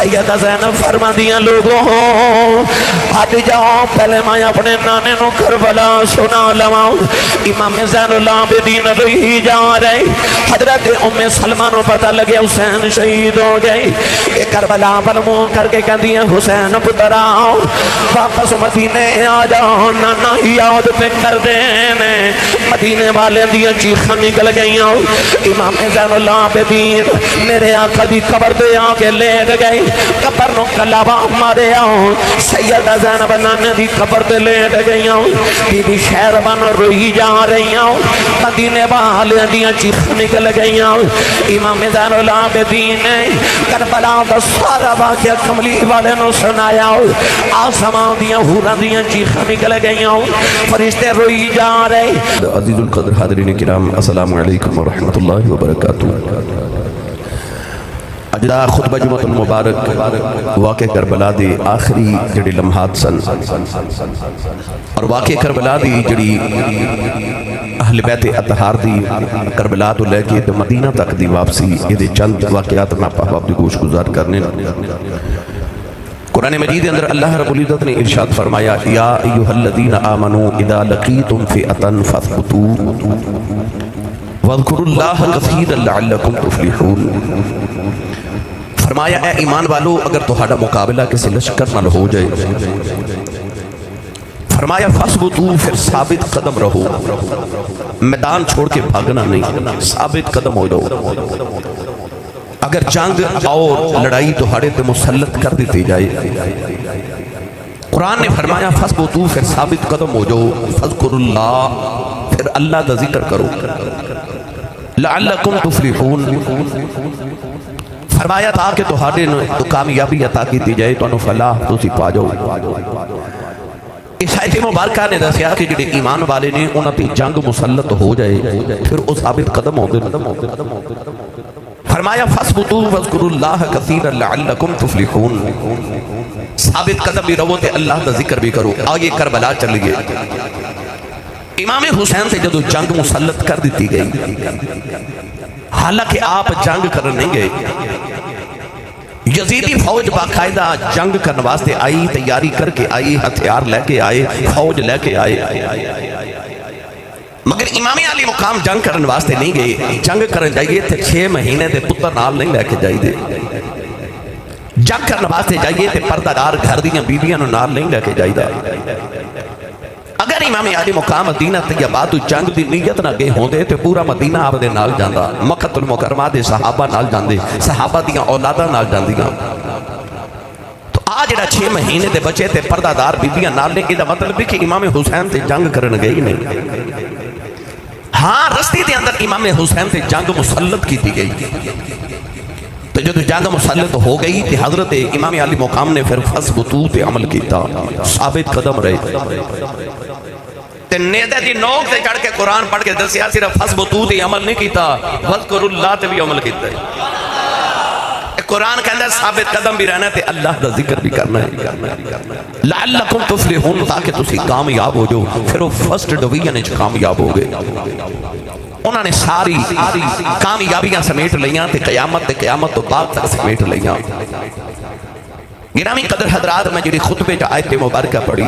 سیدہ زینب فرما دیا لوگوں ہٹ جاؤ پہلے میں اپنے نانے نو کربلا سنا لواؤں امام زین العابدین رہی جا رہے حضرت ام سلمہ نو پتہ لگے حسین شہید ہو گئے یہ کربلا پر منہ کر کے کہہ دیا حسین پتر آؤ واپس مدینے آ جاؤ نانا یاد پہ کر دینے مدینے والے دیا چیخاں نکل گئی امام زین العابدین میرے آقا دی قبر دے آ کے لیٹ گئی قبر نو کلابا مارے آؤں سیدہ زینب نانے دی قبر دے لیٹ گئی بی بی شہربان روئی جا رہی مدینے والے دیا چیخاں نکل گئی امام زین العابدین نے کربلا دا سارا واقعہ کملی والے نو سنایا آسمان دیا حورا دیا چیخاں نکل گئی فرشتے روئی جا رہے عزیز القدر حاضرین کرام السلام علیکم ورحمۃ اللہ وبرکاتہ اجدا خطبہ جمعۃ المبارک واقع کربلا دی آخری جڑی لمحات سن اور واقع کربلا دی جڑی اہل بیت اطہار دی کربلا تو لے کے مدینہ تک دی واپسی یہ چند واقعات میں آپ دی گوش گزار کرنے قرآن مجید اندر اللہ رب العزت نے ارشاد فرمایا یا ایہا الذین آمنوا اذا لقیتم فئۃ فاثبتوا واذکروا اللہ کثیرا لعلکم تفلحون فرمایا اے ایمان والو اگر تہاڈا مقابلہ کسی لشکر نال ہو جائے فرمایا فاثبتوا پھر ثابت قدم رہو میدان چھوڑ کے بھاگنا نہیں ثابت قدم ہو جاؤ اگر جنگ اور لڑائی تو ہڑے تے مسلط کر دیتی جائے قرآن نے فرمایا فَاسْبُتُوا پھر ثابت قدم ہو جاؤ فَاذْكُرُوا اللَّهَ پھر اللہ کا ذکر کرو لَعَلَّكُمْ تُفْلِحُونَ فرمایا تاکہ تو ہڑے تو کامیابی عطا کی دی جائے تو انہوں فلاح تو سی پا جاؤ اس آیت مبارکہ نے دسیا کہ جڑے ایمان والے نے انہوں تے جنگ مسلط ہو جائے پھر وہ ثابت قدم ہو گئے فرمایا فَاسْبُتُوا وَاذْكُرُوا اللَّهَ كَثِيرًا لَعَلَّكُمْ تُفْلِحُونَ ثابت قدم بھی رہو تے اللہ کا ذکر بھی کرو آگے کربلا چل گئے امام حسین سے جدو جنگ مسلط کر دیتی گئی حالانکہ آپ جنگ کر نہیں گئے یزیدی فوج باقاعدہ جنگ کرنے واسطے آئی تیاری کر کے آئی ہتھیار لے کے آئے فوج لے کے آئے مگر امام علی مقام جنگ کرنے واسطے نہیں گئے جنگ کرنے جائیے تھے 6 مہینے دے پتر نال نہیں لے کے جائیے جنگ کرنے واسطے جائیے تھے پردہ دار گھر دیاں بیویاں نال نہیں لے کے جائیے اگر امام علی مقام مدینہ طیبہ جنگ دی نیت نہ گئے ہوندے تو پورا مدینہ آپ دے نال جاندہ مکہ المکرمہ دے صحابہ نال جاندے صحابہ دیاں اولادہ نال جاندیاں تو آج جڑا 6 مہینے دے بچے تے پردہ دار بیویاں نال نے یہ مطلب بھی کہ امام حسین تے جنگ کرنے گئے ہی نہیں ہاں رستے دے اندر امام حسین تے جنگ مسلط کی دی گئی تو جو جنگ مسلط ہو گئی تے حضرت امام علی مقام نے پھر فَاسْبُتُوا تے عمل کیتا ثابت قدم رہے تے نیدہ دی نوک تے چڑھ کے قرآن پڑھ کے دسیا صرف فَاسْبُتُوا تے عمل نہیں کیتا وَاذْكُرُوا اللَّهَ تے بھی عمل کیتا ہے قرآن کے اندر ثابت قدم بھی رہنا تے اللہ کا ذکر بھی کرنا ہے لَعَلَّكُمْ تُفْلِحُونَ تاکہ تسی کامیاب ہو جو پھر وہ فرسٹ ڈویژن وچ کامیاب ہو گئے انہوں نے ساری کامیابیاں سمیٹ لیاں تے قیامت تو بعد تک سمیٹ لیاں گرامی قدر حضرات میں جڑی خطبے جو آیت مبارکہ پڑھی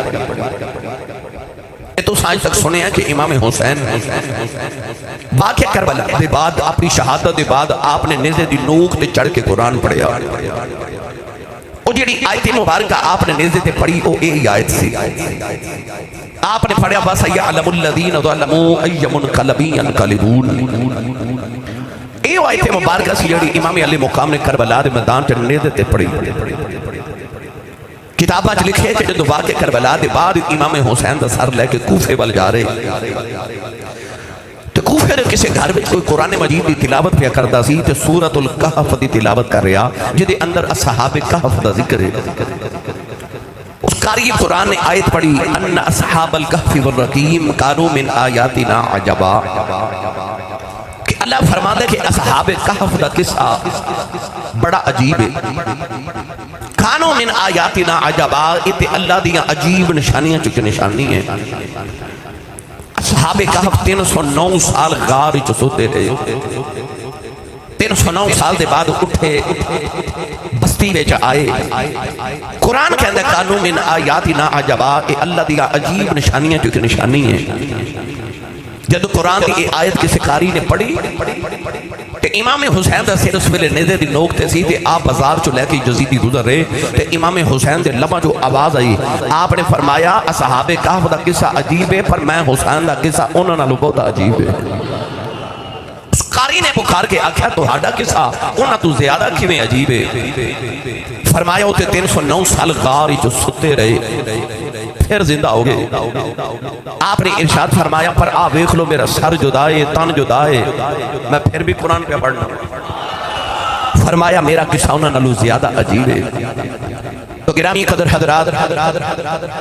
تو سانج تک سنے ہیں کہ امام حسین واقع کربلا دے بعد اپنی شہادت دے بعد آپ نے نیزے دی نوک تے چڑھ کے قرآن پڑھیا وہ جڑی آیت مبارکہ آپ نے نیزے تے پڑھی وہ ایہی آیت سی آپ نے پڑھیا وَسَيَعْلَمُ الَّذِينَ ظَلَمُوا أَيَّ مُنْقَلَبٍ يَنْقَلِبُونَ یہ آیت مبارکہ سی جڑی امام علی مقام نے کربلا دے میدان تے نیزے تے پڑھی کتابہ چ لکھے کہ جدو واقع کربلا دے بعد امام حسین دا سر لے کے کوفے وال جا رہے تو کوفے دے کسی گھر وچ کوئی قرآن مجید دی تلاوت پہ کردا سی تے سورۃ الکہف دی تلاوت کر رہا جدے اندر اصحاب کہف دا ذکر ہے اس قاری قرآن نے آیت پڑھی ان اصحاب الکہف والرقیم کانوا من آیاتنا عجبا کہ اللہ فرما دے کہ اصحاب کہف دا قصہ بڑا عجیب ہے کانوا من آیاتنا عجبا اتے اللہ دیاں عجیب نشانیاں چکے نشانی ہیں اصحاب کہف 309 سال غار چ سوتے رہے 309 سال دے بعد اٹھے بستی وچ آئے قرآن کہندا کانو من آیاتنا عجبا اے اللہ دی عجیب نشانیاں جو کہ نشانی ہیں جب قرآن دی آیت کسی قاری نے پڑھی تے امام حسین دا سر اس ویلے نیزے دی نوک تے سی تے آپ بازار چو لے کے یزیدی گزر رہے تے امام حسین دے لبا جو آواز آئی آپ نے فرمایا اصحاب کہف دا قصہ عجیب ہے پر میں حسین دا قصہ انہاں نالوں بہت عجیب ہے اس قاری نے پکار کے آکھیا تو ہاڈا قصہ انہاں تو زیادہ کیویں عجیب ہے فرمایا ہوتے 309 سال غار جو ستے رہے پھر زندہ ہو گئے آپ نے ارشاد فرمایا پر ویکھ لو میرا سر جدا ہے تن جدا ہے میں پھر بھی قرآن پہ پڑھنا فرمایا میرا قصہ انہاں نالوں زیادہ عجیب ہے تو گرامی قدر حضرات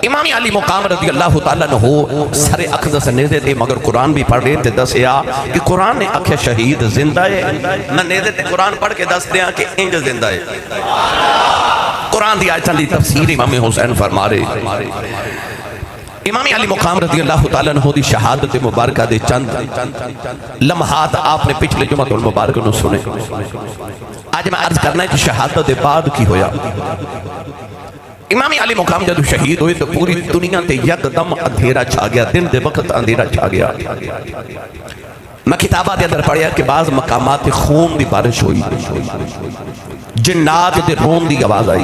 امام علی مقام رضی اللہ تعالیٰ عنہ سر اقدس نیزے دے مگر قرآن بھی پڑھ رہے تھے دسیا کہ قرآن نے آکھیا شہید زندہ ہے میں نیزے تے قرآن پڑھ کے دس دیا کہ انج زندہ ہے قرآن دی آیتاں دی تفسیر امام حسین فرما رہے امام علی مقام رضی اللہ تعالیٰ عنہ دی شہادت مبارکہ دے چند لمحات آپ نے پچھلے جمعہ المبارک نو سنے آج میں عرض کرنا ہے کہ شہادت دے بعد کی ہویا امام علی مقام جدو شہید ہوئے تو پوری دنیا تے یک دم اندھیرا چھا گیا دن دے وقت اندھیرا چھا گیا میں کتابہ دے اندر پڑھیا کہ بعض مقامات خون دی بارش ہوئی جنات دے روم دی آواز آئی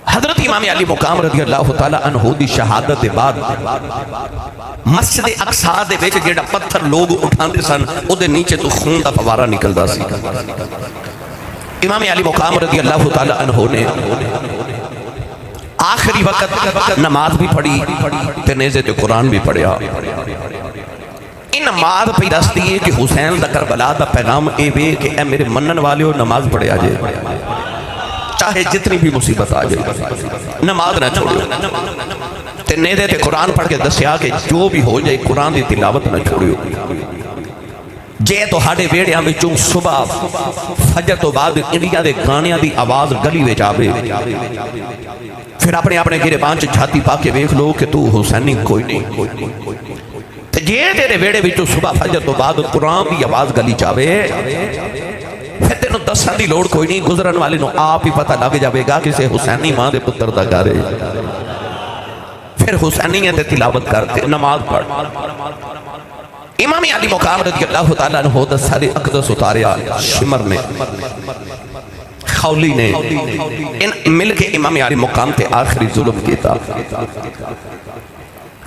حضرت امام علی مقام رضی اللہ تعالیٰ عنہ دی شہادت دے بعد مسجد اقصی دے وچ جیڑا پتھر لوگ اٹھاندے سن او دے نیچے تو خون دا فوارہ نکلدا سی امام علی مقام رضی اللہ تعالیٰ عنہ نے آخری وقت نماز بھی پڑھی تے نیزے تے قرآن بھی پڑھیا ان نماز پہ دستی ہے کہ حسین دا کربلا دا پیغام اے وے کہ اے میرے منن والے ہو نماز پڑھے آجے چاہے جتنی بھی مصیبت آجے نماز نہ چھوڑیو تے نیزے تے قرآن پڑھ کے دسیا کہ جو بھی ہو جائے قرآن دی تلاوت نہ چھوڑیو جے تو ہاڑے ویڑیاں میں چون صبح فجر تو بعد انڈیا دے گانیاں دی آواز گلی وے جاوے پھر اپنے اپنے گرے بانچ چھاتی پا کے ویکھ لو کہ تو حسینی کوئی نہیں جے تیرے ویڑے بھی تو صبح فجر تو بعد قرآن دی آواز گلی جاوے پھر تینوں دسن دی لوڑ کوئی نہیں گزرن والے نو آپ ہی پتہ لگ جاوے گا کسے حسینی ماں دے پتر دا گارے پھر حسینی دے تلاوت کرتے نماز پڑھ امام علی مقام رضی اللہ تعالیٰ عنہ دا سارے اقدس اتاریا شمر میں خولی نے ان مل کے امام علی مقام تے آخری ظلم کیتا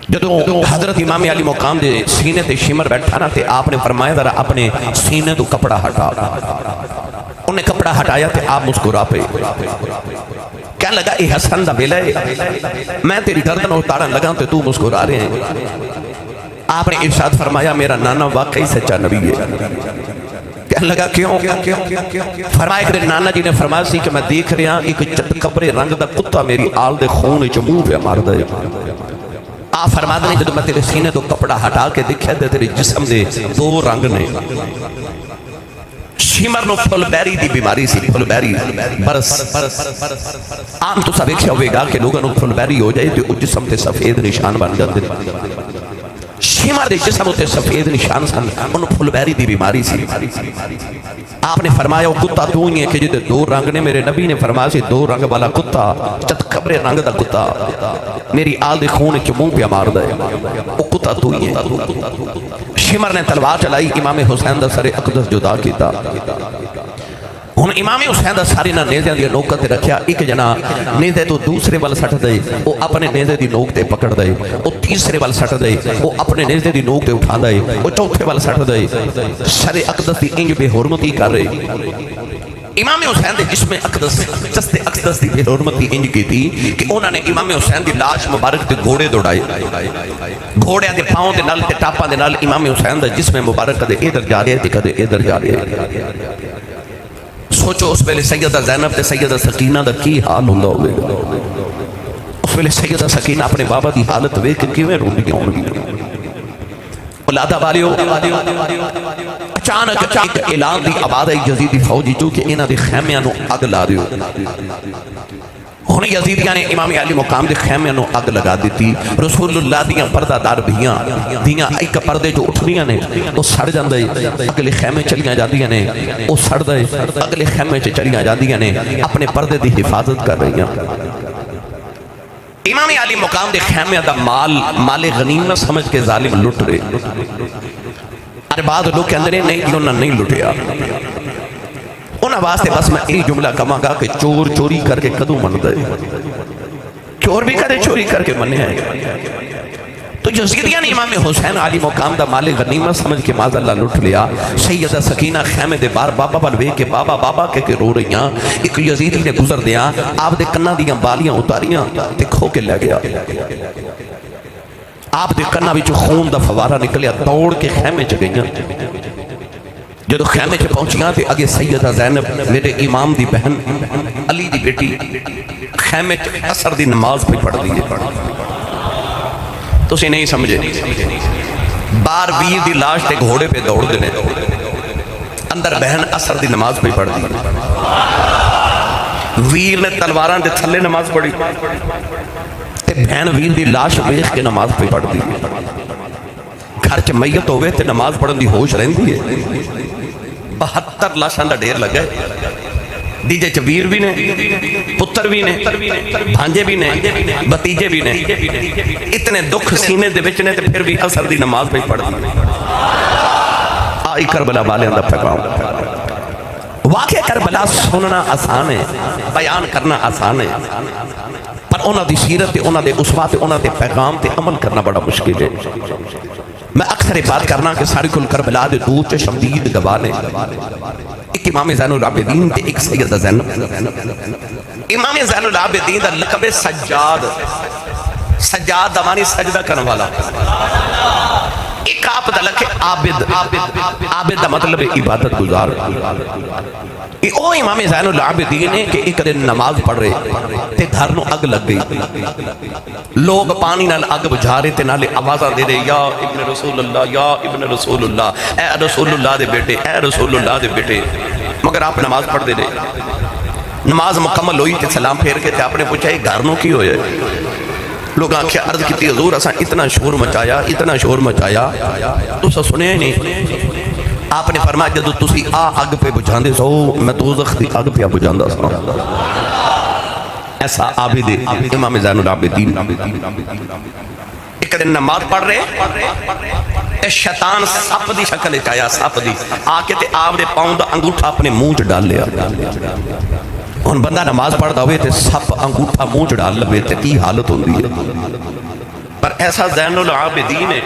جدو حضرت امام علی مقام دے سینے تے شمر بیٹھا نا تے آپ نے فرمایا ذرا اپنے سینے تو کپڑا ہٹا انہیں کپڑا ہٹایا تے آپ مسکرا پہ کہنے لگا اے حسن دا بیلہ ہے میں تیری گردن اتارن لگا تے تو مسکرا رہے ہیں آپ نے ارشاد فرمایا میرا نانا واقعی سچا نبی ہے کہنے لگا کیوں فرمایا کہ نانا جی نے فرمایا سی کہ میں دیکھ رہا ایک چت کپڑے رنگ دا کتا میری آل دے خون چمو پہ مار دے آپ فرما دیں جدو میں تیرے سینے تو کپڑا ہٹا کے دکھے دے تیرے جسم دے دو رنگ نے شیمر نو پھل بیری دی بیماری سی پھل بیری برس عام تو سب ایک ہوئے گا کہ لوگوں نو پھل بیری ہو جائے تو جسم تے سفید نشان بن جاتے شیمر دے جسم تے سفید نشان سن انہوں پھل بیری دی بیماری سی آپ نے فرمایا وہ کتا تو ہی ہے کہ جدے دو رنگ نے میرے نبی نے فرمایا سی دو رنگ والا کتا چت کبرے رنگ دا کتا میری آل دے خون چموں پہ مار دے وہ کتا تو ہی ہے شمر نے تلوار چلائی امام حسین دا سر اقدس جدا کیتا ہن امام حسین دا ساری نہ نیزے دی نوک تے رکھیا ایک جنا نیزے تو دوسرے وال سٹ دے وہ اپنے نیزے دی نوک تے پکڑ دے وہ تیسرے وال سٹ دے وہ اپنے نیزے دی نوک تے اٹھا دے وہ چوتھے وال سٹ دے سر اقدس دی انج بے حرمتی کر رہے امام حسین دے جسم اقدس جس دے اقدس دی بے حرمتی انج کی تھی کہ انہوں نے امام حسین دی لاش مبارک تے گھوڑے دوڑائے گھوڑے دے پاؤں دے نال تے ٹاپاں دے نال امام حسین دا جسم مبارک کدے ادھر جا رہے تے کدے ادھر جا رہے سوچو اس ویلے سیدہ زینب تے سیدہ سکینہ دا کی حال ہوندا ہوئے گا اس ویلے سیدہ سکینہ اپنے بابا دی حالت ویکھ کے کیویں روندی ہونگی اولادہ والیو اچانک ایک اعلان دی آواز آئی یزیدی فوجی جو کہ انہاں دے خیمیاں نو اگ لا دیو ہن یزیدیاں نے امام علی مقام دے خیمے نو اگ لگا دیتی. رسول اللہ دیاں پردہ دار بھیاں دیاں ایک پردے جو اٹھنیاں نے وہ سڑ جاندے اگلے خیمے چلیاں جاندیاں نے وہ سڑ دے اگلے خیمے چلیاں جاندیاں نے اپنے پردے دی حفاظت کر رہی ہیں. امام علی مقام دے خیمے دا مال غنیمت سمجھ کے ظالم لٹ رہے. اور بعد لوگ کہندے نے نہیں انہوں نے نہیں لٹیا. انہاں واسطے بس میں یہی جملہ کہاں گا کہ چور چوری کر کے کدوں من دے. چور بھی کرے چوری کر کے منے ہیں. تو یزیدیاں نے امام حسین علی مقام دا مال غنیمت سمجھ کے معاذ اللہ لٹ لیا. سیدہ سکینہ خیمے دے بار بابا بن وے کے بابا بابا کے رو رہیاں. ایک یزیدی نے گزر دیا آپ دے کناں دیاں بالیاں اتاریاں تے کھو کے لے گیا. آپ دے کناں وچ خون دا فوارہ نکلیا دوڑ کے خیمے چ گئیاں. جدو خیمے چ پہنچیاں تے اگے سیدہ زینب میرے امام دی بہن علی دی بیٹی خیمے چ عصر دی نماز پہ پڑھ دی ہے. تو اسی نہیں سمجھے بار ویر دی لاش تے گھوڑے پہ دوڑ دینے اندر بہن عصر دی نماز پہ پڑھ دی. ویر نے تلواراں دے تھلے نماز پڑھی تے بہن ویر دی لاش ویکھ کے نماز پہ پڑھ دی. گھر چ میت ہوئے تے نماز پڑھن دی ہوش رہندی ہے. 72 لاشاں دا ڈھیر لگا ہے. دیجے چ ویر بھی نے پتر بھی نے بھانجے بھی نے بتیجے بھی نے. اتنے دکھ سینے دے وچ نے تے پھر بھی عصر دی نماز پہ پڑھ دی. آئی کربلا والیاں دا پیغام. واقعہ کربلا سننا آسان ہے بیان کرنا آسان ہے پر انہاں دی سیرت تے انہاں دے اسوات تے انہاں دے پیغام تے عمل کرنا بڑا مشکل ہے. میں اکثر بات کرنا کہ ساری کل کربلا دے دور چ شمدید گواہ نے. ایک امام زین العابدین تے ایک سیدہ زینب. امام زین العابدین دا لقب سجاد. سجاد دا معنی سجدہ کرنے والا. ایک آپ دا لقب عابد. عابد دا مطلب عبادت گزار. او امام زین العابدین نے کہ ایک دن نماز پڑھ رہے تے گھر نو اگ لگ گئی. لوگ پانی نال اگ بجھا رہے تے نالے آوازاں دے رہے یا ابن رسول اللہ یا ابن رسول اللہ اے رسول اللہ دے بیٹے اے رسول اللہ دے بیٹے. مگر آپ نماز پڑھ دے رہے. نماز مکمل ہوئی تے سلام پھیر کے تے آپ نے پوچھا یہ گھر نو کی ہوئے. لوگ آنکھیں عرض کیتی حضور اساں اتنا شور مچایا تو سا سنے ہی نہیں. آپ نے فرمایا جدو تسی اگ پہ بجھاندے سو میں دوزخ دی اگ پہ بجھاندا سا. ایسا عابد امام زین العابدین. ایک دن نماز پڑھ رہے شیطان سپ دی شکل آیا. سپ دی آ کے تے آپ دے پاؤں دا انگوٹھا اپنے منہ چ ڈال لیا. ہن بندہ نماز پڑھدا ہوئے تے سپ انگوٹھا منہ چ ڈال لوے تے کی حالت ہوندی ہے. پر ایسا زین العابدین ہے.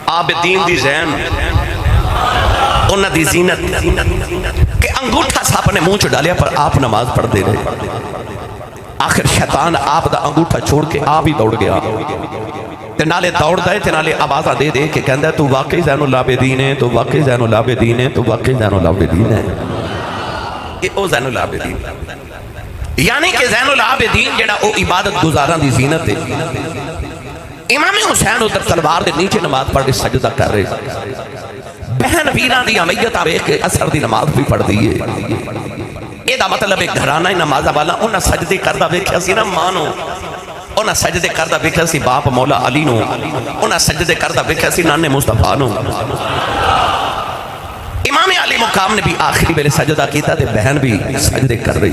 عابدین دی زین انہاں دی زینت کہ انگوٹھا سپ نے منہ چ ڈالیا پر آپ نماز پڑھ دے رہے. آخر شیطان آپ دا انگوٹھا چھوڑ کے آپ ہی دوڑ گیا تے نالے دوڑ دے تے نالے آوازاں دے دے کہ کہندا تو واقعی زین العابدین ہے تو واقعی زین العابدین ہے تو واقعی زین العابدین ہے. یہ او زین العابدین یعنی کہ زین العابدین جڑا او عبادت گزاراں دی زینت ہے. امام حسین ادھر تلوار دے نیچے نماز پڑھ کے سجدہ کر رہے. بہن ویران دی امیت آوے کہ عصر دی نماز بھی پڑھ دیئے. یہ دا مطلب ایک گھرانہ نمازہ والا انہاں سجدے کردہ ویکھیا سی نا مانو. انہاں سجدے کردہ ویکھیا سی باپ مولا علی نو. انہاں سجدے کردہ ویکھیا سی نانے مصطفیٰ نو. امام علی مقام نے بھی آخری ویلے سجدہ کیتا تے بہن بھی سجدے کر رہی.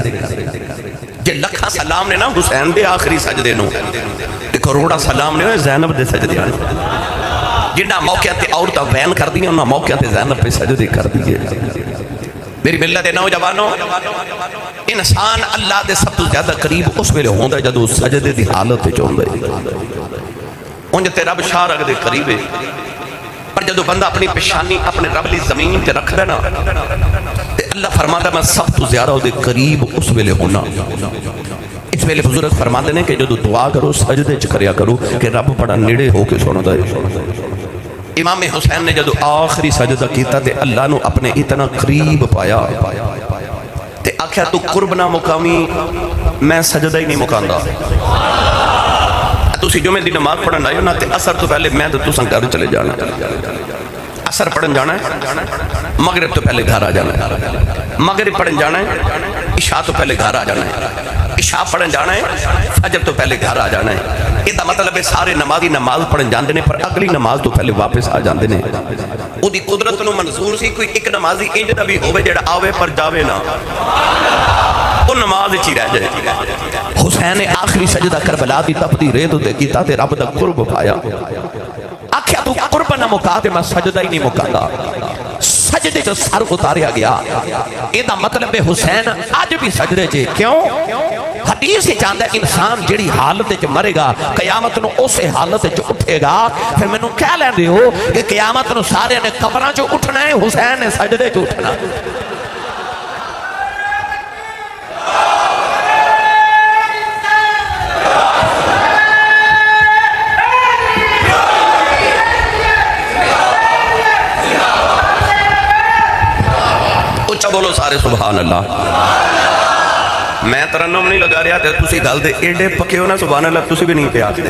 جے لکھا سلام نے نا حسین دے آخری سجدے نو تے کروڑا سلام نے زینب دے سجدے آنے. جنہاں موقع تے عورتاں وین کر دیا انہاں موقع تے زینب پہ سجدے کر دیئے. میری ملت نوجوانوں انسان اللہ دے سب تو زیادہ قریب اس ویلے ہوندہ جدو سجدے دی حالت وچ ہوندہ ہے. انج تے رب شارک دے قریب ہے پر جدو بندہ اپنی پیشانی اپنے رب لی زمین تے رکھ دینا تے اللہ فرماتا میں سب تو زیادہ دے قریب اس ویلے ہونا. اس ویلے بزرگ فرماتے ہیں کہ جدو دعا کرو سجدے چ کریا کرو کہ رب بڑا نیڑے ہو کے سندا ہے. امام حسین نے جدو آخری سجدہ کیتا تے اللہ نو اپنے اتنا قریب پایا تے آکھیا تو قرب نہ مقامی میں سجدہ ہی نہیں مقاندہ. تسی جو میں دی نماز پڑھن آئے ہو نا تے اثر تو پہلے میں تو تساں گھر چلے جانا. اثر پڑھن جانا ہے مغرب تو پہلے گھر آ جانا ہے. مغرب پڑھن جانا ہے عشاء تو پہلے گھر آ جانا ہے. عشاء پڑھن جانا ہے فجر تو پہلے گھر آ جانا ہے یہ دا مطلب ہے سارے نمازی نماز پڑھن جاندے نے پر اگلی نماز تو پہلے واپس آ جاندے نے او دی قدرت نو منظور سی کوئی ایک نمازی انج دا بھی ہوئے جڑا آوے پر جاوے نا وہ نماز چی رہ جائے حسین نے آخری سجدہ کربلا دی تپتی ریت تے کیتا تے رب دا قرب پایا آکھیا تو قرب نہ مکا تے میں سجدہ ہی نہیں مکاتا سجدے جو سر اتاریا گیا یہ دا مطلب ہے حسین آج بھی سجدے چے کیوں حدیث ہی چاندہ انسان جڑی حالت چ مرے گا قیامت نو اسے حالت چ اٹھے گا پھر میں نو کہہ لیں دے ہو کہ قیامت نو سارے نے قبران چ اٹھنا ہے حسین نے سجدے چ اٹھنا بولو سارے سبحان اللہ میں ترنم نہیں لگا رہا تھا تسی گل دے ایڈے پکے ہو نا سبحان اللہ تسی بھی نہیں پہ آتے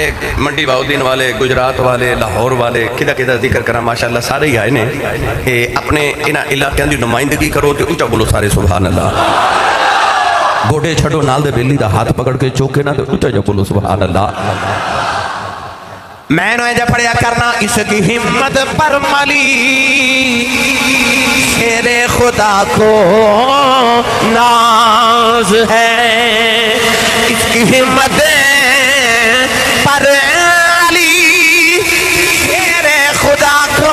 ایک منڈی باؤدین والے گجرات والے لاہور والے کدھا کدھا ذکر کرا ماشاءاللہ سارے ہی آئے نے کہ اپنے انہاں علاقے دی نمائندگی کرو تے اونچا بولو سارے سبحان اللہ گوڑے چھڑو نال دے بیلی دا ہاتھ پکڑ کے چوکے نا تے اونچا جو بولو سبحان اللہ میں نے جب پڑھیا کرنا اس کی ہمت پر ملی شیر خدا کو ناز ہے اس کی ہمت پر علی شیر خدا کو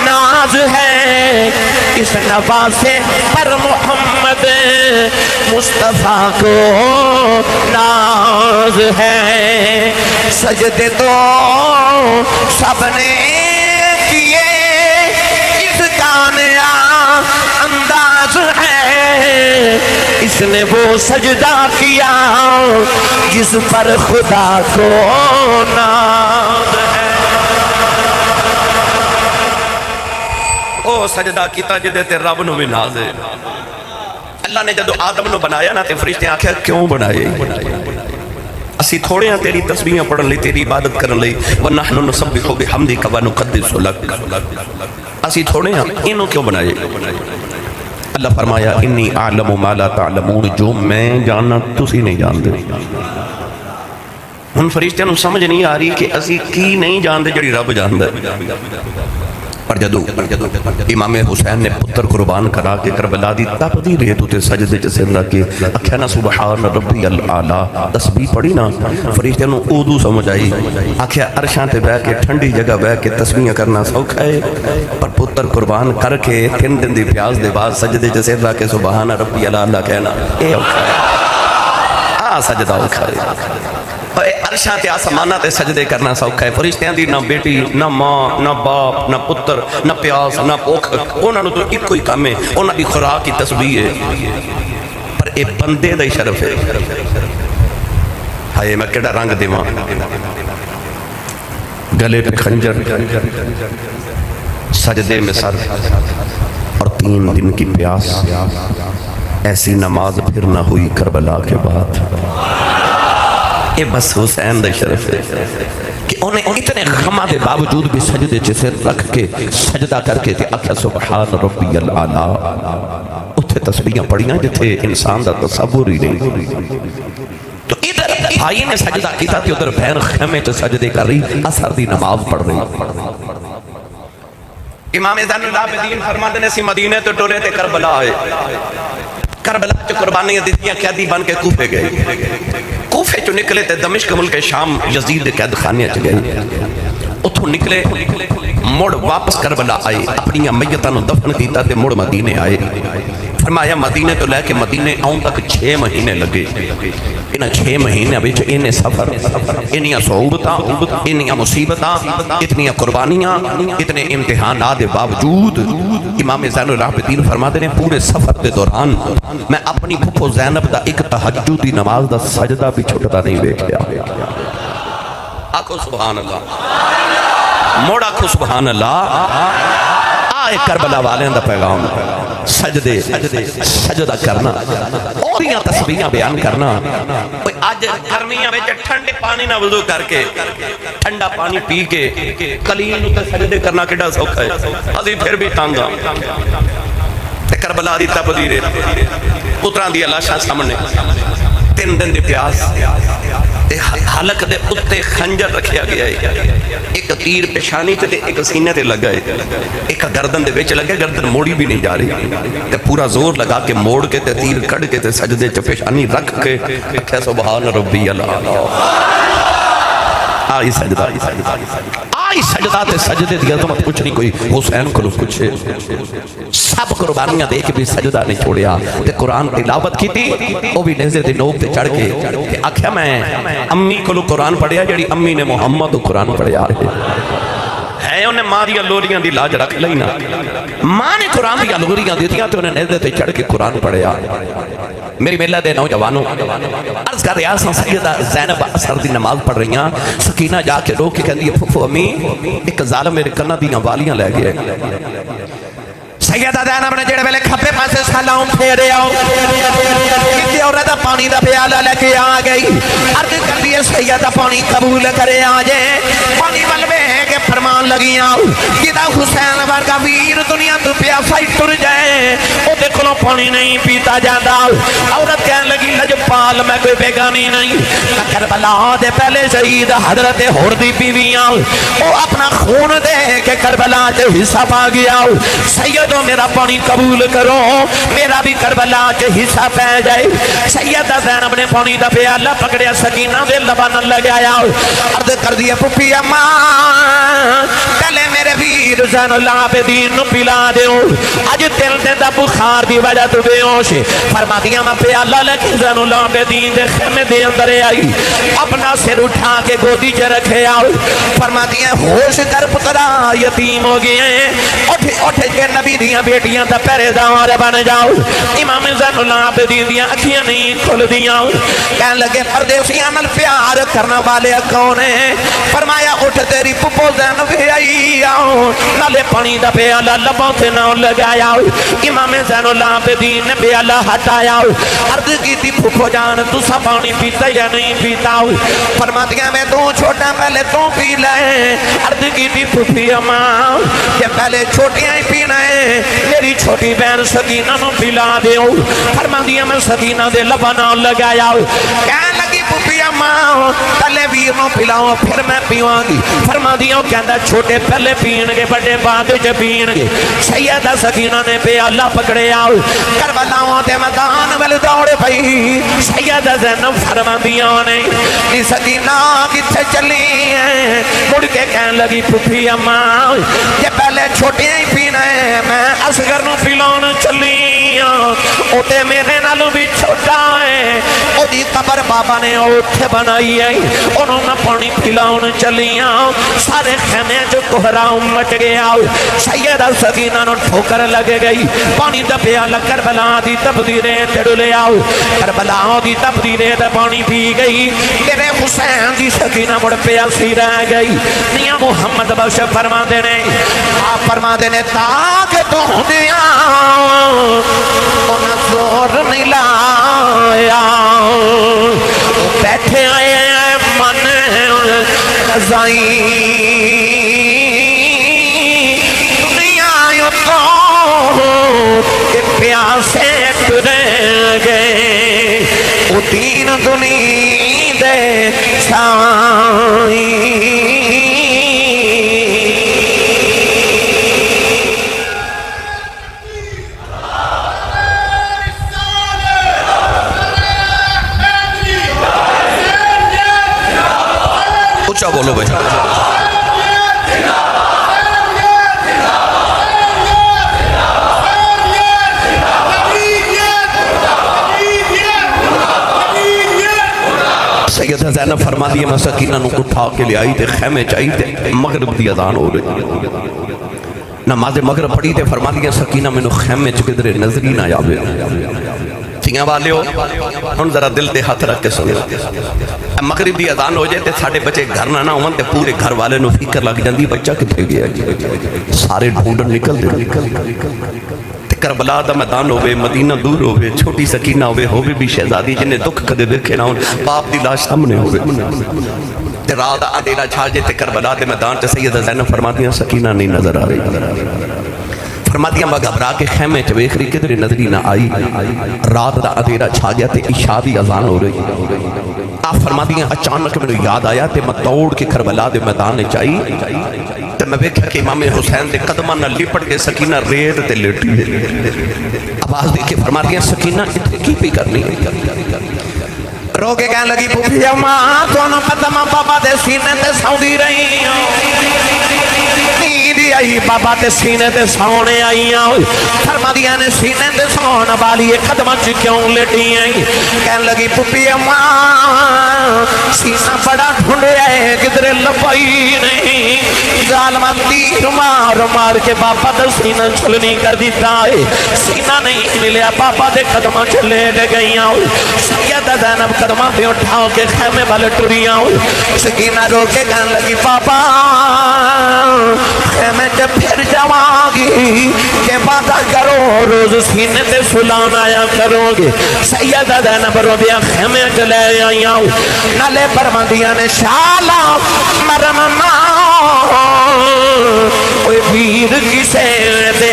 ناز ہے اس نواسے پر محمد مصطفیٰ کو ناز ہے سجدے تو سب نے کیے اس کا نیا انداز ہے اس نے وہ سجدہ کیا جس پر خدا کو ناز ہے او سجدہ کیتا جدے تے رب نو بھی ناز ہے اللہ نے جدو آدم نو بنایا نا تے فرشتے آکھیا کیوں بنائے اسی تھوڑے ہیں تیری تسبیحیں پڑھن لی تیری عبادت کرن لی وَنَحْنُ نُسَبِّحُ بِحَمْدِكَ وَنُقَدِّسُ لَكَ اسی تھوڑے ہیں انہوں کیوں بنائے اللہ فرمایا انی اعلم ما لا تعلمون جو میں جاننا تسی نہیں جان دے ان فرشتیاں نو سمجھ نہیں آ رہی کہ اسی کی نہیں جان دے جڑی رب جان دے پر جدو امام حسین نے پتر قربان کرا کے کربلا دی تپتی ریت تے سجدے چ سر رکھ کے آکھیا نا سبحان ربی الاعلی تسبیح پڑھی نا فرشتیاں نو اردو سمجھ آئی آکھیا عرشاں تے بیٹھ کے ٹھنڈی جگہ بیٹھ کے تسبیح کرنا سوکھا ہے پر پتر قربان کر کے 3 دن دی پیاس دے بعد سجدے چ سر رکھ کے سبحان ربی الاعلی کہنا اے اوکھا ہے سجدہ اوکھا ہے عرشاں تے آسمانہ تے سجدے کرنا سوکھا ہے فرشتیاں دی نہ بیٹی نہ ماں نہ باپ نہ پتر نہ پیاس نہ بھوک انہاں نو تو ایک کوئی کام ہے انہاں دی خوراک کی تسبیح ہے پر اے بندے دا شرف ہے ہائے میں کیڑا رنگ دیواں گلے پہ خنجر سجدے میں سر اور 3 دن کی پیاس ایسی نماز پھر نہ ہوئی کربلا کے بعد یہ بس حسین دا شرف ہے کہ انہیں اتنے غمہ دے باوجود بھی سجدے چے سر رکھ کے سجدہ کر کے تے آکھا سبحان ربی الاعلی اتھے تسبیحاں پڑھیاں جتھے انسان دا تصور ہی نہیں تو ادھر بھائی نے سجدہ کیتا تھی ادھر بہن خیمے چے سجدے کر رہی اثر دی نماز پڑھ رہی امام زین العابدین فرماتے نے سی مدینے تو ٹورے تے کربلا آئے کربلا چو قربانیاں دیتیاں قیدی بن کے کوفے گئے کوفے چو نکلے تے دمشق ملک شام یزید قید خانے چ گئے اتھوں نکلے مڑ واپس کربلا آئے اپنی میتاں نو دفن کیتا تے مڑ مدینے آئے فرمایا مدینے تو لے کے مدینے آؤں تک 6 مہینے لگے انہاں 6 مہینے وچ انہیں سفر انہاں صعوبتاں انہاں مصیبتاں اتنیاں قربانیاں اتنے امتحانات دے باوجود امام زین العابدین فرماتے ہیں پورے سفر دے دوران میں اپنی پھپھو زینب دا ایک تہجد دی نماز دا سجدہ بھی چھوٹتا نہیں ویکھیا آکھو سبحان اللہ موڑ آکھو سبحان اللہ آئے کربلا والے دا پیغام سجدے سجدہ کرنا اور یہاں تسبیحاں بیان کرنا آج گرمیاں وچ ٹھنڈے پانی نہ وضو کر کے ٹھنڈا پانی پی کے قلیل تے سجدے کرنا کیڑا سوکھا ہے اسی پھر بھی تنگ ہاں تے کربلا دی تبدیر پتراں دی لاشاں سامنے 3 دن دی پیاس تے حلق دے اتے خنجر رکھیا گیا ہے ایک تیر پیشانی تے ایک سینے تے لگا ہے ایک گردن دے وچ لگا گردن موڑی بھی نہیں جا رہی تے پورا زور لگا کے موڑ کے تے تیر کڑ کے تے سجدے چ پیشانی رکھ کے آکھیا سبحان ربی الاعلی آئی سجدہ آئی سجدہ تے سجدے دی عظمت کچھ نہیں کوئی حسین کو کچھ سب قربانیاں دے کے بھی سجدہ نہیں چھوڑیا تے قرآن تلاوت کی تھی وہ بھی نیزے دے نوک تے چڑھ کے کہ آکھیا میں امی کو قرآن پڑھیا جڑی امی نے محمد قرآن پڑھیا ہے انہیں ماں دیا لوریاں دی لاج رکھ لینا ماں نے قرآن دیا لوریاں دی تھیا تو انہیں نیزے تے چڑھ کے قرآن پڑھیا میری میلہ دے نوجوانوں عرض کر ریاض سیدہ زینب اثر دی نماز پڑھ رہی ہیں سکینہ جا کے رو کے کہندی ہے پھپھو امی ایک ظالم میرے کنہ دیاں والیاں لے گئے سیدہ زینب نے جڑے ویلے کھپے پاسے سلام پھیرے آؤ کسی عورت پانی دا پیالہ لے کے آ گئی عرض کر دیے سیدہ پانی قبول کرے آ جائے پانی والوے کے فرمان لگی آؤ کدا حسین ورگا ویر دنیا تو پیاسا ہی ٹر جائے او دیکھو پانی نہیں پیتا جاتا عورت کہنے لگی لجپال میں کوئی بیگانی نہیں کربلا دے پہلے شہید حضرت ہردی بیویاں او اپنا خون دے کے کربلا سے حصہ پا گیا سیدوں میرا پانی قبول کرو میرا بھی کربلا کے حصہ پہ جائے سیدہ زینب نے پانی دا پیالہ پکڑیا سکینہ دے لبان لگایا عرض کر دیا پپی اماں پہلے میرے ویر زین اللہ پہ دین نو پلا دیو آج تل دے دا بخار دی وجہ تو بے ہوش فرما دیا میں پیالہ لے کے زین اللہ پہ دین دے خیمے دے اندر آئی اپنا سر اٹھا کے گودی چے رکھے آؤ فرما دیا ہوش کر پترا یتیم ہو گئے اٹھے کے نبی دیاں بیٹیاں تا پہرے دار بن جاؤ امام زین اللہ پہ دین دیاں اکھیاں نہیں کھل دیاں کہنے لگے پردیسیاں نل پیار کرنا والے کون ہیں فرمایا اٹھ تیری پپو زین بھی آئی آؤ نالے پانی دا پیالہ لبوں سے نہ لگایا امام زین اللہ پہ دین نے پیالہ ہٹایا عرض کی تھی پپو جان تو سا پانی پیتا یا نہیں پیتا فرما دیا میں تو چھوٹا پہلے تو پی لائے عرض کی تھی پپی اماں کہ پہلے چھوٹیاں ہی پینا ہے میری چھوٹی بہن سکینہ نو پلا دیو فرما دیا میں سکینہ دے لبانا لگایا کہنے لگی پپی اماں پہلے ویر نو پلاؤ پھر میں پیوان گی فرما دیا کہندہ چھوٹے پہلے پین گے بڑے بعد جب پین گے سیدہ سکینہ نے پہ اللہ پکڑے آؤ کربلاؤں دے میدان ویل دوڑے پئی سیدہ زینب فرما دیا نے سکینہ کتھے چلی ہیں مڑ کے کہنے لگی پپی اماں یہ پہلے چھوٹے ہی پینا ہے میں اصغر نو پلاؤں چلی او تے میرے نالوں بھی چھوٹا ہے او دی قبر بابا نے اوٹھے بنائی ہے انہوں میں پانی پلاؤں چلی سارے خیمے جو کوہراؤں مٹ گیا سیدہ سکینہ نو ٹھوکر لگے گئی پانی دا پیالہ کربلا دی تبدیریں تڑ لے آؤ کربلا دی تبدیریں دا پانی پی گئی میرے حسین دی سکینہ مڑ پیاسی رہ گئی میاں محمد بخش فرما دینے آپ فرما دینے تاکہ تو دیا انہیں زور نہیں لایا بیٹھے آئے من قضائی دنیا یوں تو کہ پیاسے ترے گئے وہ تین دنی دے چھائی اچھا بولو بھائی سیدہ زینب فرما دیا میں سکینہ نو اٹھا کے لے آئی تے خیمے چاہی تے مغرب دی اذان ہو رہی نماز مغرب پڑھی تے فرما دیا سکینہ میں نو خیمے چکدرے نظری نہ یاوے تھیاں والے ہو ہن ذرا دل تے ہاتھ رکھ کے سنو مغرب دی اذان ہو جائے تے ساڑھے بچے گھر نہ ہون تے پورے گھر والے نو فکر لگ جاندی بچہ کتھے گیا سارے ڈھونڈن نکل دے کربلا دا میدان ہوئے مدینہ دور ہوئے چھوٹی سکینہ ہوئے بھی شہزادی جنہیں دکھ کدے دیکھے نہ ہون باپ دی لاش سامنے ہوئے تے رات اندھیرا چھا جے تے کربلا دے میدان تے سیدہ زینب فرماتی ہیں سکینہ نہیں نظر آ رہی فرماتیاں میں گھبرا کے خیمے چ ویکھ رہی کدھر نظری نہ آئی رات دا اندھیرا چھا گیا تے عشاء دی اذان ہو رہی آپ فرماتیاں اچانک میں یاد آیا تے میں دوڑ کے کربلا دے میدان وچ آئی تے میں ویکھیا کہ امام حسین دے قدماں نال لپٹ کے سکینہ ریت تے لیٹی آواز دے کے فرماتیاں سکینہ کی پی کرنی رو کے کہنے لگی پھوپھی اماں تو نہ پتہ میں بابا دے سینے تے سوندی رہی نیندی آئی بابا تے سینے تے سونے آئی فرماتیاں نے سینے تے سون والی قدماں چ کیوں لیٹی آئی کہنے لگی پھوپھی اماں سینہ بڑا ڈھونڈیا ہے کدھر لبائی نہیں ظالمہ تیر مار مار کے بابا دے سینہ چھلنی کر دیتا ہے سینہ نہیں ملیا بابا دے قدماں چ لیٹ گئی سیدہ زینب قدماں پہ اٹھاؤ کے خیمے والے ٹری سکینہ رو کے کہنے لگی بابا خیمے تے پھر جاواں گی کہ وعدہ کرو روز سینے تے سلام آیا کرو گے سیدہ زینب رضیہ خیمے چلے آئی نالے پرمندیاں نے شالا مرمنا کوئی ویر کسے دے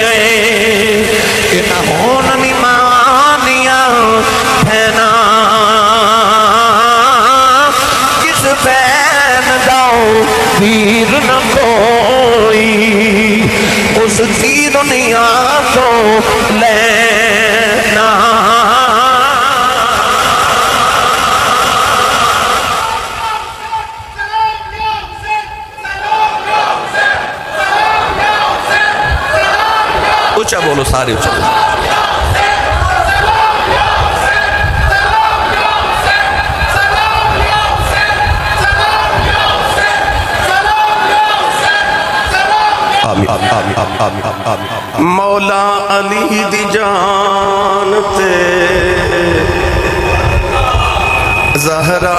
کہ نہ ہون مانیاں پھینا کس پین داؤ ویر نہ کوئی اس کی دنیا تو لینا اچھا بولو سارے اچھا بولو مولا علی دی جان تے زہرا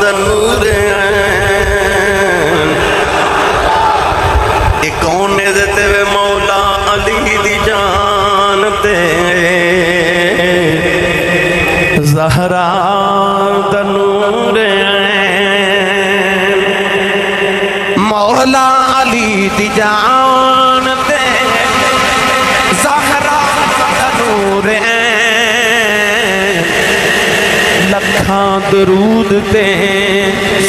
دا نور عین اے کون دیتے وے مولا علی دی جان تے زہرا دا نور عین مولا علی دی جان تے زہرا دا نور عین لکھاں درود تے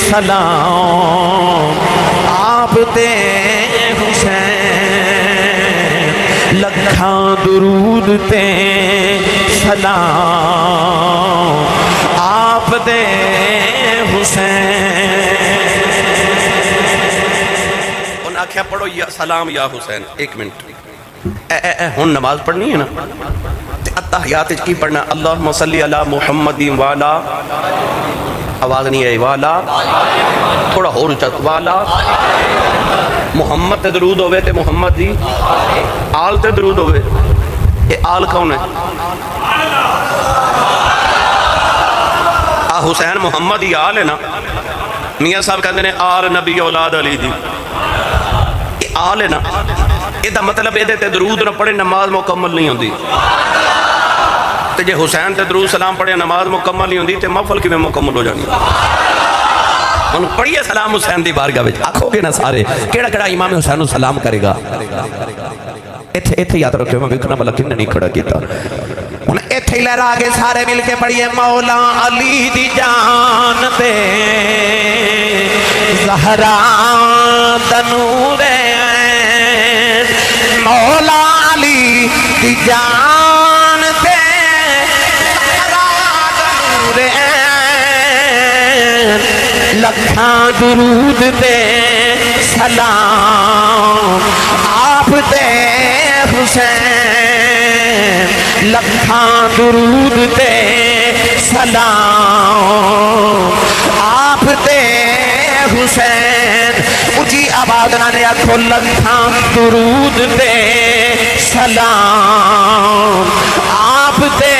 سلام آپ تے حسین لکھاں درود تے سلام آپ تے حسین کیا پڑھو یا سلام یا حسین ایک منٹ ہون نماز پڑھنی ہے نا اتحیات کی پڑھنا اللہم صلی علی محمد والا آواز نہیں ہے والا تھوڑا ہو رچت والا محمد تے درود ہوئے تے محمد دی آل تے درود ہوئے یہ آل کون ہے حسین محمد ہی آل ہے نا میاں صاحب کہتے ہیں آل نبی اولاد علی دی آل ہے نا یہ دا مطلب یہ تے درود نہ پڑھے نماز مکمل نہیں ہوندی تے جے حسین تے درود سلام پڑھے نماز مکمل نہیں ہوندی تے محفل کی میں مکمل ہو جانی انہوں پڑھیے سلام حسین دی بارگاہ وچ آکھو گے نا سارے کیڑا کیڑا امام حسین نو سلام کرے گا ایتھے یاد رکھو میں ویکھنا بھلا کن نہیں کھڑا کیتا ہن ایتھے لہرا کے سارے مل کے پڑھیے مولا علی دی جان تے زہرا دا نور عین مولا علی دی جان تے زہرا دا نور عین لکھاں درود تے سلام آپ تے حسین لکھاں درود تے سلام آپ تے حسین اچھی آواز نہ نے آکھو لکھاں درود تے سلام آپ تے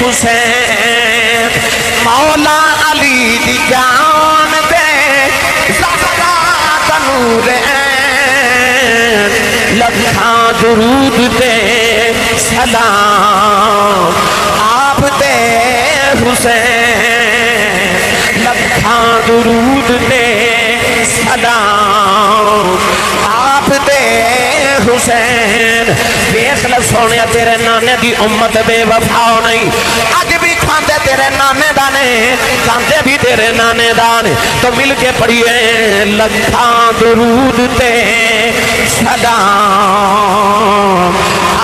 حسین مولا علی دی جان تے زہرا دا نور عین لکھاں درود تے سلام آپ تے حسین لکھاں درود تے سلام آپ تے حسین دیکھ لے سونے تیرے نانے دی امت بے وفا نہیں اج بھی کھاندے تیرے نانے دانے کھاندے بھی تیرے نانے دانے تو مل کے پڑھیے لکھاں درود تے سلام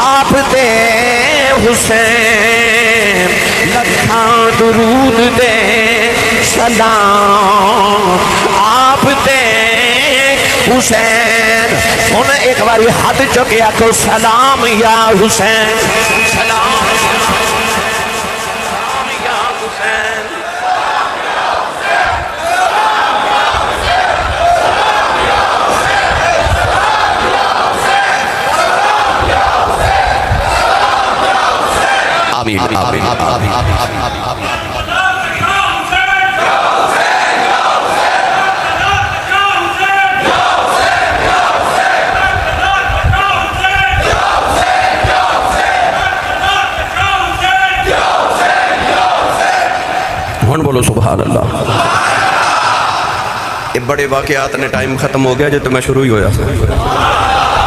آپ تے حسین لکھاں درود تے سلام آپ تے حسین سن ایک باری ہاتھ چکیا تو سلام یا حسین سلام یا حسین آمین آمین آمین بولو سبحان اللہ. یہ بڑے واقعات نے ٹائم ختم ہو گیا جو تو میں شروع ہی ہویا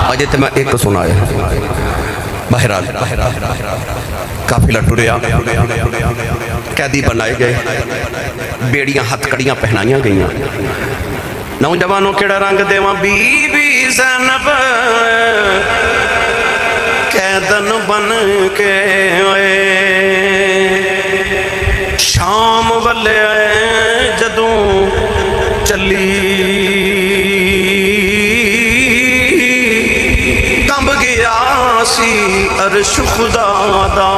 اجے تو میں ایک سنایا بہرحال قافلہ ٹریا قیدی بنائے گئے بیڑیاں ہتھ کڑیاں پہنائیاں گئیاں نوجوانوں کیڑا رنگ دیواں بی بی زینب قیدن بن کے شام والے جدوں چلی کمب گیا سی عرش خدا دا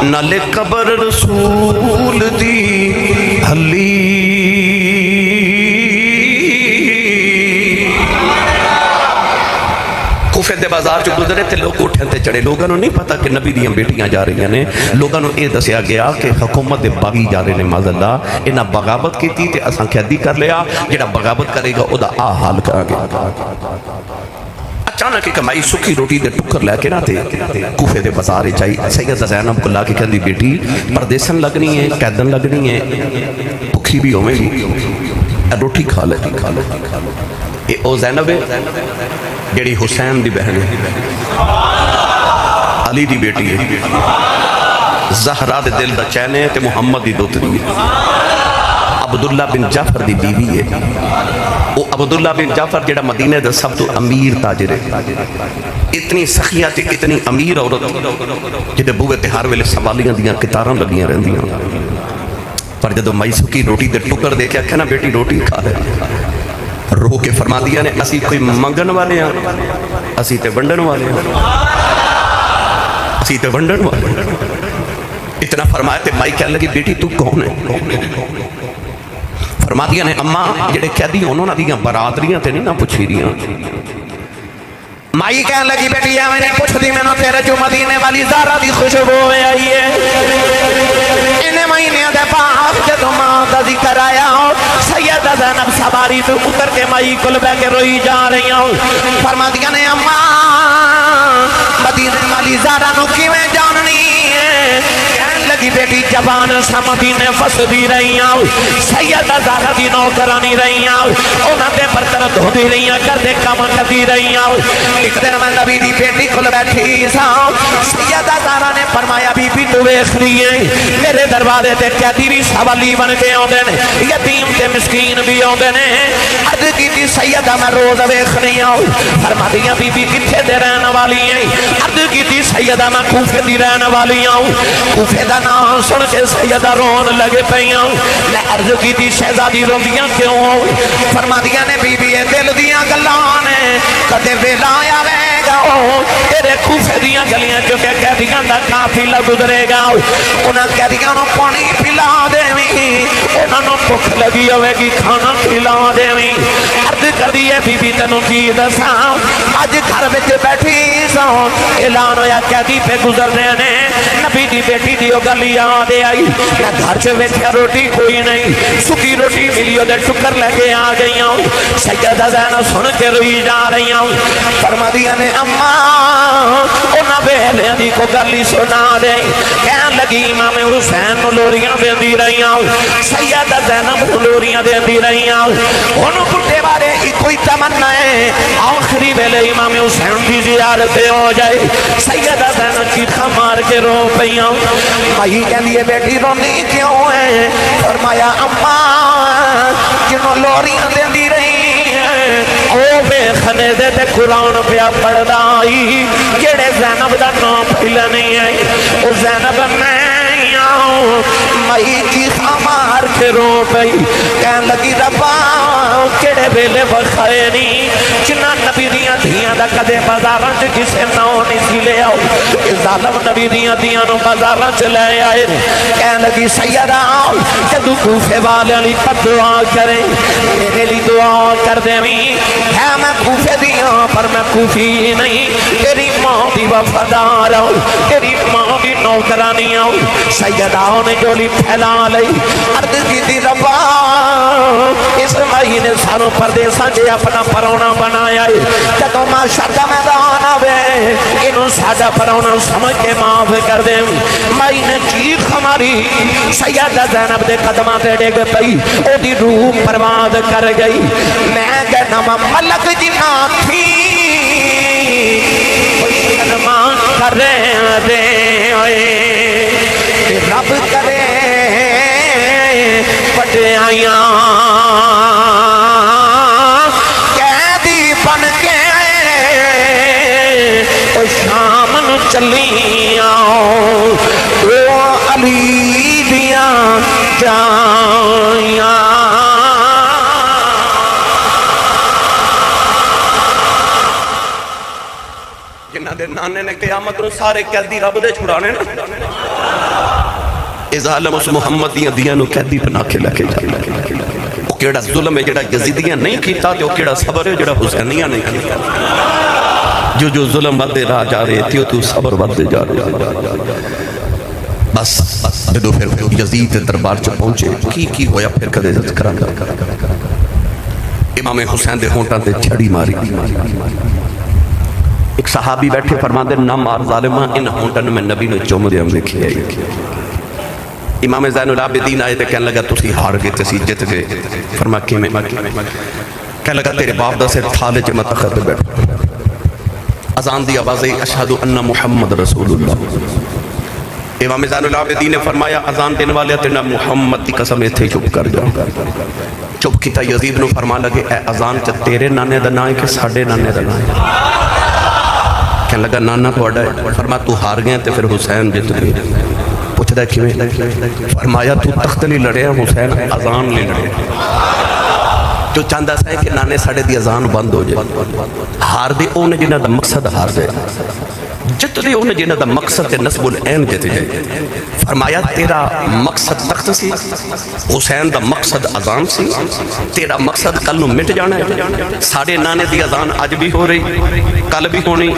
نالے قبر رسول دی ہلی کوفے دے بازار جو گزرے تھے لوگ اٹھیں تے چڑھے لوگوں نے نہیں پتا کہ نبی دیاں بیٹیاں جا رہی ہیں لوگوں نے یہ دسیا گیا کہ حکومت دے باغی جا رہے ہیں معاذ اللہ انہاں بغاوت کی تھی تے اساں قیدی کر لیا جڑا بغاوت کرے گا او دا آ حال کرا گیا اچانک ایک مائی سکی روٹی دے ٹکر لے کے نہ تے کوفے دے بازار چاہی سیدہ زینب کو لا کے کہندی بیٹی پردیسن لگنی ہے قیدن لگنی ہے بھوکی بھی ہوئے گی روٹی کھا لے اے او زینب ہے جڑی حسین دی بہن ہے علی دی بیٹی ہے زہرا دے دل دا چین ہے تے محمد دی دوتری ہے عبداللہ بن جعفر دی بیوی ہے وہ عبداللہ بن جعفر جڑا مدینہ دا سب تو امیر تاجر ہے اتنی سخیہ تے اتنی امیر عورت جدے بوئے تہار ویلے سوالیاں دیاں کتاراں لگیاں رہندیاں پر جدو مائسو کی روٹی دے ٹکر دے کے کہنا بیٹی روٹی کھا لے رو کے فرما دیا نے اسی کوئی منگن والے ہیں اسی تے ونڈن والے ہیں اسی تے ونڈن والے ہیں اتنا فرمایا تے مائی کہنے لگی بیٹی تو کون ہے فرما دیا نے اماں جڑے قیدی انہوں نے دیاں برادریاں تے نہیں نہ پوچھی دیاں مائی کہنے لگی بیٹی یا میں نے پوچھ دی میں نے تیرے جو مدینے والی زہرا دی خوشبو میں آئی ہے انہیں مہینے دے پاک جدو ماں دا ذکر آیا ہوں سیدہ زینب سواری تو اتر کے مائی کل بے کے روئی جا رہی ہوں فرما دیا نے اماں مدینے والی زہرا نو کی میں جاننی ہے کہنے لگی بیٹی جبان سا مدینے فس دی رہی ہوں سیدہ زہرا دی نوکرانی رہی ہوں انہاں دے برتر دھو دی رہی ہوں کر دے کام کر دی رہی ہوں ایک دن میں نبی دی بیٹی کھل بیٹھی سا سیدہ زہرا نے فرمایا بی بی تو ویکھ رہی ہے میرے دروازے تے قیدی بھی سوالی بن کے آندے نے یتیم تے مسکین بھی آندے نے عرض کیتی سیدہ میں روز ویکھ رہی ہوں فرما دیا بی بی کتھے دے رہن والی ہیں عرض کیتی سیدہ میں کوفے دی رہن والی ہوں کوفے دا نام سن کے سیدہ رون لگے پئی ہوں میں عرض کیتی شہزادی روندیاں کیوں ہوں فرما دیا نے بی بی دل دیاں گلاں نے کدے ویلا آوے گا تیرے کوفے دیاں گلیاں کیونکہ قیدیاں دا قافلہ گزرے گا انہاں قیدیاں نو پانی پلا دیویں انہاں نو بھوک لگی ہوے گی کھانا کھلا دیویں عرض کر دیے بی بی تینوں کی دساں اج گھر وچ بیٹھی ساں اعلان ہویا قیدی پہ گزر رہے نے نبی دی بیٹی دی گل یاد آئی میں گھر چ ویکھیا روٹی کوئی نہیں سکی روٹی ملی وہ ٹکر لے کے آ گئی ہوں سیدہ زینب سن کے روئی جا رہی ہوں فرما دیا نے اماں انہاں ویلے دی کو گل سنا دے کہن لگی امام حسین نو لوریاں دیندی رہی ہوں سیدہ زینب نو لوریاں دیندی رہی ہوں انہوں بڑھے بارے کوئی تمنا ہے آخری ویلے امام حسین کی زیارت ہو جائے سیدہ زینب چیخا مار کے رو پئی ہوں مائی کہندی ہے بیٹی رونی کیوں ہے فرمایا اماں جنہوں لوریاں دیندی رہی ہیں او بے خنے دے تے قرآن پیا پڑھدا آئی جڑے زینب دا نام پھیلا نہیں ہے او زینب میں مائی چیخا مار کے رو پئی کہن لگی ربا کیڑے ویلے وکھائے نہیں جنہ نبی دیاں دھیاں دا کدے بازاراں چ کسے نو نہیں سی لے آؤ ظالم نبی دیاں دھیاں نو بازاراں چ لے آئے کہن لگی سیدہ جدو کوفے والے علی پر دعا کرے میرے لیے دعا کر دے ہے میں کوفے دیاں پر میں کوفی نہیں تیری ماں دی وفادار ہوں تیری ماں دی نوکرانی ہوں سیدہ نے جولی پھیلا لئی عرض کی دی ربا اس مائی نے ساروں پردیساں جے اپنا پرونا بنایا ہے جدو معاشر دا میدان آوے انہوں سادہ پرونا سمجھ کے معاف کر دیں مائی نے چیخ ہماری سیدہ زینب دے قدمہ تے ڈگ پئی او دی روح پرواز کر گئی میں کہنا ملک جنا تھی شرمان کر دے رب کرے پٹیاں قیدی بن کے او شام نو چلیاں او علی دیاں جائیاں جنہ دے نانے نے قیامت نو سارے قیدی رب دے چھڑانے نا ظالم اس محمد دیاں دیاں نو قیدی بنا کے لے کے جائے وہ کیڑا ظلم ہے جڑا یزیدیاں نہیں کیتا جو کیڑا صبر ہے جڑا حسینیاں نہیں کیتا جو ظلم بدے راہ جا رہے تھے تو صبر بدے جا رہے بس جدو پھر یزید دربار چ پہنچے کی ہویا پھر کدے ذکران امام حسین دے ہونٹاں تے چھڑی ماری ایک صحابی بیٹھے فرماندے نہ مار ظالمہ ان ہونٹن میں نبی نے چوم دے ہم لکھی ہے امام زین العابدین آئے تے کہنے لگا تسی ہار گئے تسی جت گئے فرما کے میں کہنے لگا تیرے باپ دا سے تھالے چ متخر پہ بیٹھو اذان دی آوازیں اشہد ان محمد رسول اللہ امام زین العابدین نے فرمایا اذان دینے والے تے نہ محمد دی قسم ایتھے چپ کر جاؤ چپ کیتا یزید نو فرما لگے اے اذان چ تیرے نانے دا نام ہے کہ ساڈے نانے دا نام ہے کہنے لگا نانا تہاڈا ہے فرما تو ہار گئے تے پھر حسین جت گئے پوچھدا کیویں فرمایا تو تخت نہیں لڑیا حسین اذان نہیں لڑیا جو چاہندا سی کہ نانے ساڈے دی اذان بند ہو جائے ہار دے اونے جنہاں دا مقصد ہار جائے جت دے اونے جنہاں دا مقصد تے نصب العین جت جائے فرمایا تیرا مقصد تخت سی حسین دا مقصد اذان سی تیرا مقصد کل نو مٹ جانا ہے ساڈے نانے دی اذان اج بھی ہو رہی کل بھی ہونی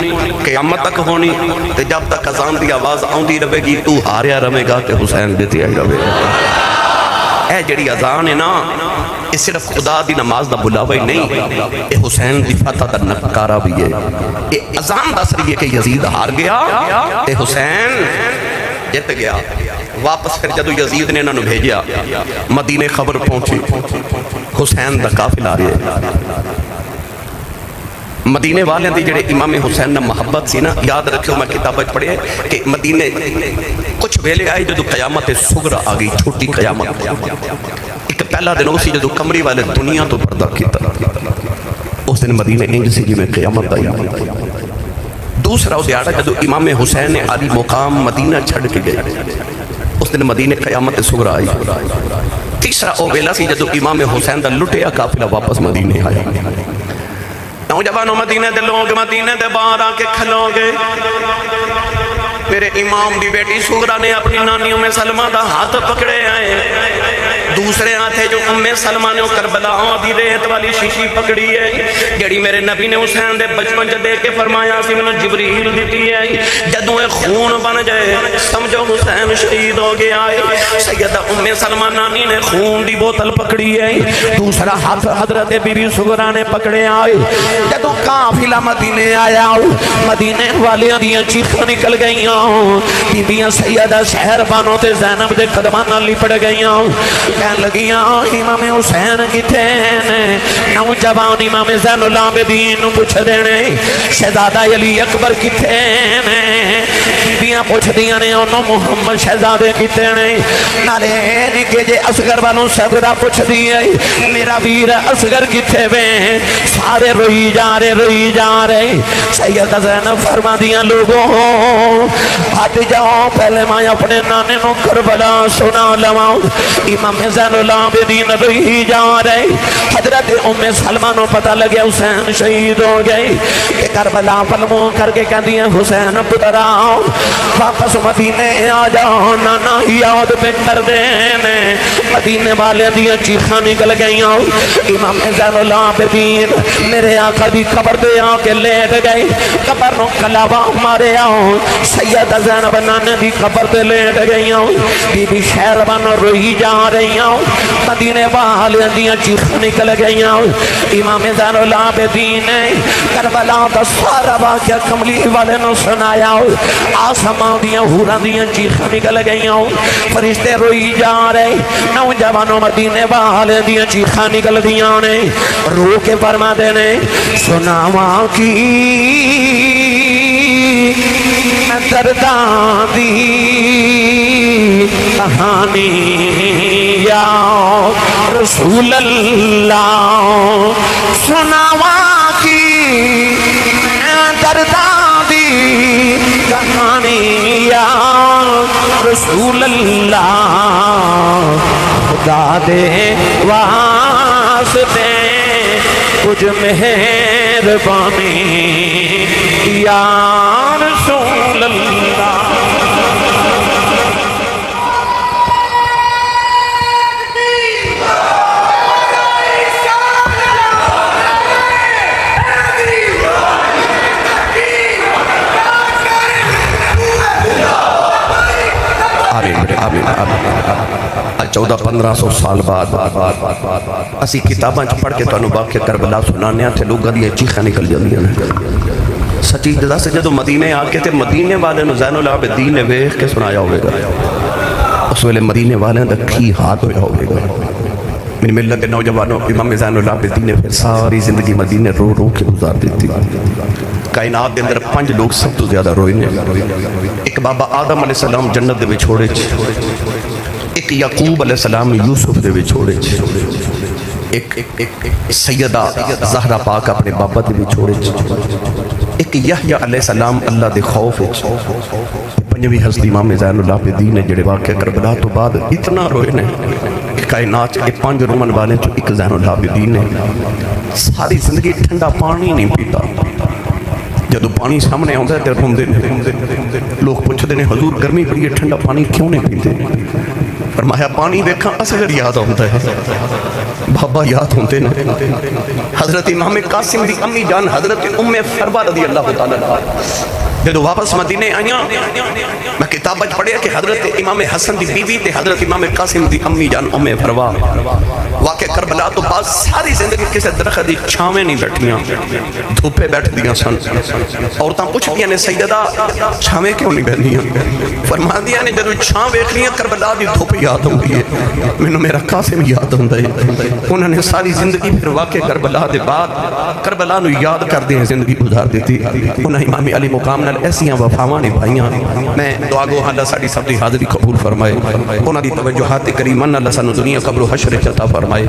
قیامت تک ہونی تے جب تک اذان دی آواز آندی رہے گی تو ہاریا رہے گا تے حسین جتی آئی رہے گا اے جڑی اذان ہے نا یہ صرف خدا دی نماز دا بلاوا ہی نہیں یہ حسین دی فتح دا نکارہ بھی ہے یہ اذان دس رہی ہے کہ یزید ہار گیا تے حسین جت گیا واپس پھر جدو یزید نے انہوں بھیجیا مدینے خبر پہنچی حسین دا قافلہ آ رہی ہے مدینے والے دی جڑے امام حسین نے محبت سی نا یاد رکھو میں کتاب پڑھے کہ مدینے کچھ ویلے آئے جدو قیامت صغرا آ گئی چھوٹی قیامت ایک پہلا دن اسی جدو کمری والے دنیا تو پردہ کیتا اس دن مدینے انج سی جی میں قیامت آئی دوسرا دیاڑا جدو امام حسین نے عالی مقام مدینہ چھڑ کے گئے اس دن مدینے قیامت صغرا آئی تیسرا او ویلا سی جدو امام حسین دا لٹیا قافلہ واپس مدینے آیا نوجوانوں مدینے دے لوگ مدینے دے باہر آ کے کھلو گے میرے امام دی بیٹی سغرا نے اپنی نانیوں میں سلمہ دا ہاتھ پکڑے آئے دوسرے ہاتھ جو سلمہ نے کربلا دی ریت والی شیشی پکڑی ہے جڑی میرے نبی نے حسین دے بچپن چ دے کے فرمایا سی میں جبریل دیتی ہے جدوں اے خون بن جائے سمجھو حسین شہید ہو گیا ہے سیدہ سلمہ نانی نے خون دی بوتل پکڑی ہے دوسرا ہاتھ حضرت بی بی سغرا نے پکڑے آئے جدوں قافلہ مدینے آیا مدینے والیاں دیاں چیخاں نکل گئیاں بیبیاں سیدہ شہر بانو تے زینب دے قدمان نال لپٹ گئیاں کہن لگیاں امام حسین کتے نے نوجوان امام زین العابدین پوچھ دینے شہزادہ علی اکبر کتے نے بیبیاں پوچھ دیاں نے انہوں محمد شہزادے کتے نے نالے نکے جے اصغر بانو صدرہ پوچھ دیئے میرا ویر اصغر کتے وے سارے روئی جا رہے سیدہ زینب فرما دیاں لوگوں ہاتھ جاؤ پہلے میں اپنے نانے نو کربلا سنا لواؤں امام زین العابدین روئی جا رہے حضرت سلمہ نو پتہ لگیا حسین شہید ہو گئے کہ کربلا پلموں کر کے کہہ دیا حسین پتر آؤ واپس مدینے آ جاؤ نانا یاد پہ کر دینے مدینے والے دیا چیخاں نکل گئیاں امام زین العابدین میرے آقا دی قبر دے آ کے لیٹ گئے قبر نو کلاوہ مارے آؤ سیدہ زینب نانے دی قبر دے لیٹ گئیاں بی بی شہر بانو روئی جا رہیاں مدینے والے دیا چیخاں نکل گئیاں امام زین العابدین کربلا دا سارا واقعہ کملی والے نو سنایا آسمان دیا حوراں دیا چیخاں نکل گئیاں فرشتے روئی جا رہے نوجوانوں مدینے والے دیا چیخاں نکل دیاں نے رو کے فرما دینے سناواں کی میں درداں دی کہانی یا رسول اللہ سناواں کی میں درداں دی کہانی یا رسول اللہ خدا دے واسطے کچھ مہربانی یا رسول اللہ چودہ پندرہ سو سال بعد اسی کتاباں پڑھ کے تو واقعہ کربلا سنانے تھے لوگوں دی چیخاں نکل جاندیاں سچی جدا سے جدو مدینے آ کے تے مدینے والے نو زین العابدین نے ویکھ کے سنایا ہوئے گا اس ویلے مدینے والے دا کی ہاتھ ہویا ہوئے گا میری ملت کے نوجوانوں امام زین العابدین نے پھر ساری زندگی مدینے رو رو کے گزار دیتی کائنات دے اندر 5 لوگ سب تو زیادہ روئے نے ایک بابا آدم علیہ السلام جنت دے وچ چھوڑے ایک یعقوب علیہ السلام یوسف دے وچ چھوڑے ایک سیدہ زہرا پاک اپنے بابا دے وچ چھوڑے ایک یحییٰ علیہ السلام اللہ دے خوف وچ پنجویں حضرت امام زین العابدین نے جڑے واقعہ کربلا تو بعد اتنا روئے نے کائنات اے 5 رومن والے چو ایک زین العابدین نے ساری زندگی ٹھنڈا پانی نہیں پیتا جدو پانی سامنے آتا ہے تو روندے لوگ پوچھتے ہیں حضور گرمی بڑی ہے ٹھنڈا پانی کیوں نہیں پیتے فرمایا پانی دیکھا اصغر یاد ہوتا ہے بابا یاد ہوتے ہیں حضرت امام قاسم دی امی جان حضرت ام فروا رضی اللہ تعالیٰ جدو واپس مدینے آئیاں میں کتاب بچ پڑھیا کہ حضرت امام حسن دی بیوی تے حضرت امام قاسم دی امی جان ام فروا واقع کربلا تو بعد ساری زندگی کسی درخت دی چھاویں نہیں بیٹھیاں دھوپے بیٹھ دیاں سن عورتاں پوچھ دیاں نے سیدہ چھاویں کیوں نہیں بیٹھنیاں فرما دیاں نے جدو چھاویں بیٹھنیاں کربلا دی دھوپ یاد ہوں گی میں میرا قاسم یاد ہوں ہے انہوں نے ساری زندگی پھر واقع کربلا دے بعد کربلا نو یاد کر دیں زندگی گزار دیتی انہوں امام علی مقام نال ایسیاں وفاواں نبھائیاں میں دعا گو اللہ ساڈی سب دی حاضری قبول فرمائے انہاں دی توجہات کریماں اللہ سانو دنیا قبر و حشر عطا فرمائے